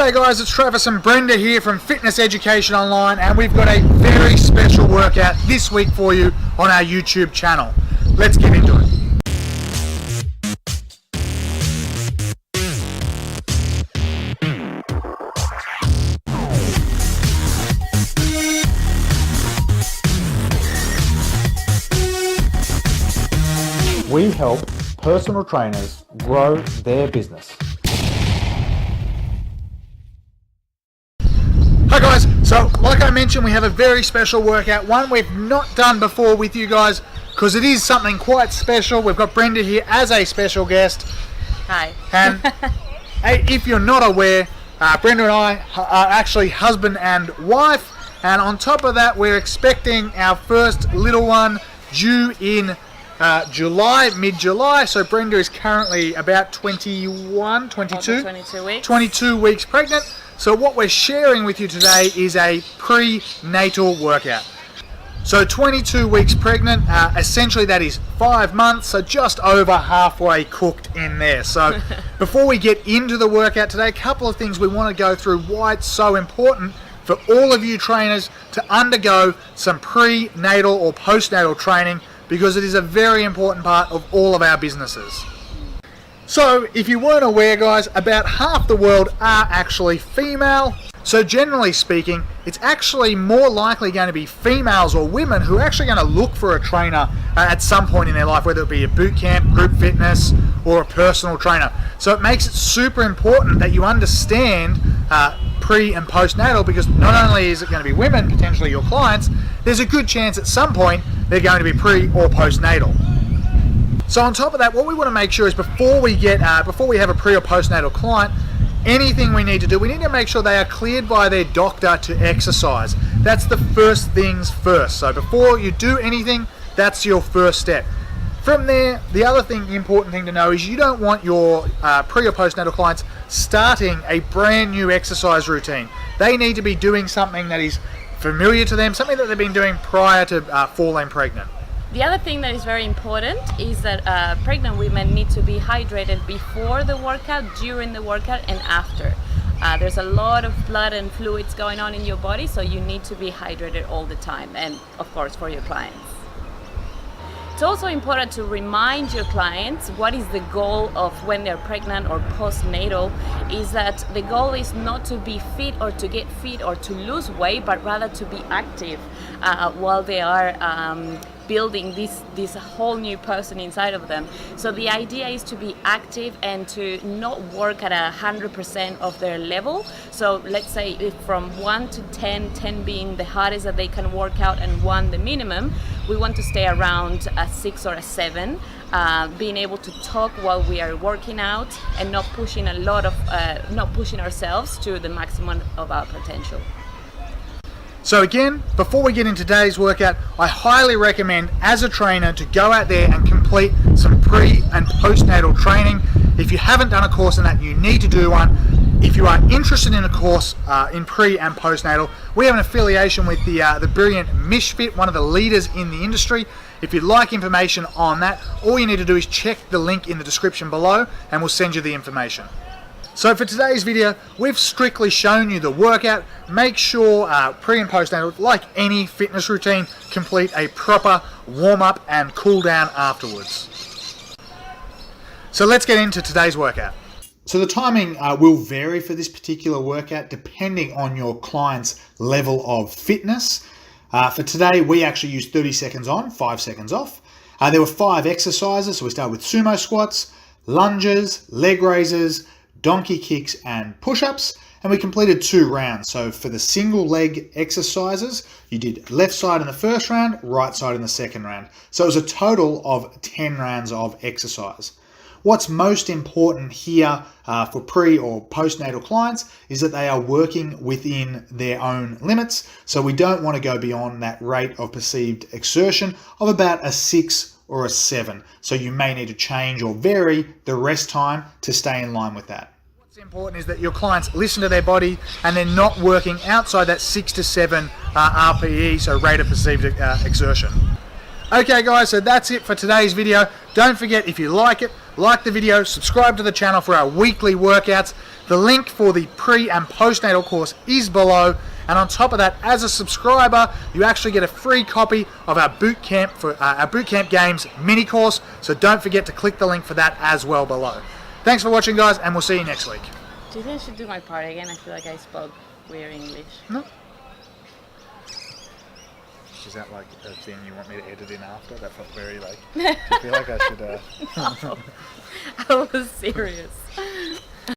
G'day guys, it's Travis and Brenda here from Fitness Education Online, and we've got a very special workout this week for you on our YouTube channel. Let's get into it. We help personal trainers grow their business. Hi guys, so like I mentioned, we have a very special workout, one we've not done before with you guys because it is something quite special. We've got Brenda here as a special guest. Hi. And hey, if you're not aware, Brenda and I are actually husband and wife, and on top of that we're expecting our first little one due in July, mid-July. So Brenda is currently about 22 weeks pregnant. So what we're sharing with you today is a prenatal workout. So 22 weeks pregnant, essentially that is 5 months, so just over halfway cooked in there. So before we get into the workout today, a couple of things we want to go through why it's so important for all of you trainers to undergo some prenatal or postnatal training, because it is a very important part of all of our businesses. So if you weren't aware guys, about half the world are actually female. So generally speaking, it's actually more likely going to be females or women who are actually going to look for a trainer at some point in their life, whether it be a boot camp, group fitness, or a personal trainer. So it makes it super important that you understand pre and postnatal, because not only is it going to be women, potentially your clients, there's a good chance at some point they're going to be pre or postnatal. So on top of that, what we want to make sure is before we have a pre or postnatal client, anything we need to do, we need to make sure they are cleared by their doctor to exercise. That's the first things first. So before you do anything, that's your first step. From there, the other important thing to know is you don't want your pre or postnatal clients starting a brand new exercise routine. They need to be doing something that is familiar to them, something that they've been doing prior to falling pregnant. The other thing that is very important is that pregnant women need to be hydrated before the workout, during the workout, and after. There's a lot of blood and fluids going on in your body, so you need to be hydrated all the time, and of course for your clients. It's also important to remind your clients what is the goal of when they're pregnant or postnatal, is that the goal is not to be fit or to get fit or to lose weight, but rather to be active while they are building this whole new person inside of them. So the idea is to be active and to not work at 100% of their level. So let's say if from 1 to 10, 10 being the hardest that they can work out and 1 the minimum, we want to stay around a 6 or a 7, being able to talk while we are working out and not pushing not pushing ourselves to the maximum of our potential. So again, before we get into today's workout, I highly recommend as a trainer to go out there and complete some pre and postnatal training. If you haven't done a course in that, you need to do one. If you are interested in a course in pre and postnatal, we have an affiliation with the brilliant Misfit, one of the leaders in the industry. If you'd like information on that, all you need to do is check the link in the description below and we'll send you the information. So for today's video, we've strictly shown you the workout. Make sure pre and postnatal, like any fitness routine, complete a proper warm-up and cool down afterwards. So let's get into today's workout. So the timing will vary for this particular workout depending on your client's level of fitness. For today, we actually used 30 seconds on, 5 seconds off. There were 5 exercises, so we started with sumo squats, lunges, leg raises, donkey kicks and push-ups, and we completed 2 rounds. So for the single leg exercises, you did left side in the first round, right side in the second round. So it was a total of 10 rounds of exercise. What's most important here for pre or postnatal clients is that they are working within their own limits. So we don't want to go beyond that rate of perceived exertion of about a 6 or a 7. So you may need to change or vary the rest time to stay in line with that. What's important is that your clients listen to their body and they're not working outside that 6 to 7 RPE, so rate of perceived exertion. Okay guys, so that's it for today's video. Don't forget, if you like it, like the video, subscribe to the channel for our weekly workouts. The link for the pre and postnatal course is below. And on top of that, as a subscriber, you actually get a free copy of our boot camp for our boot camp games mini course. So don't forget to click the link for that as well below. Thanks for watching, guys, and we'll see you next week. Do you think I should do my part again? I feel like I spoke weird English. No. Is that like a thing you want me to edit in after? That felt very like. I feel like I should. No, I was serious.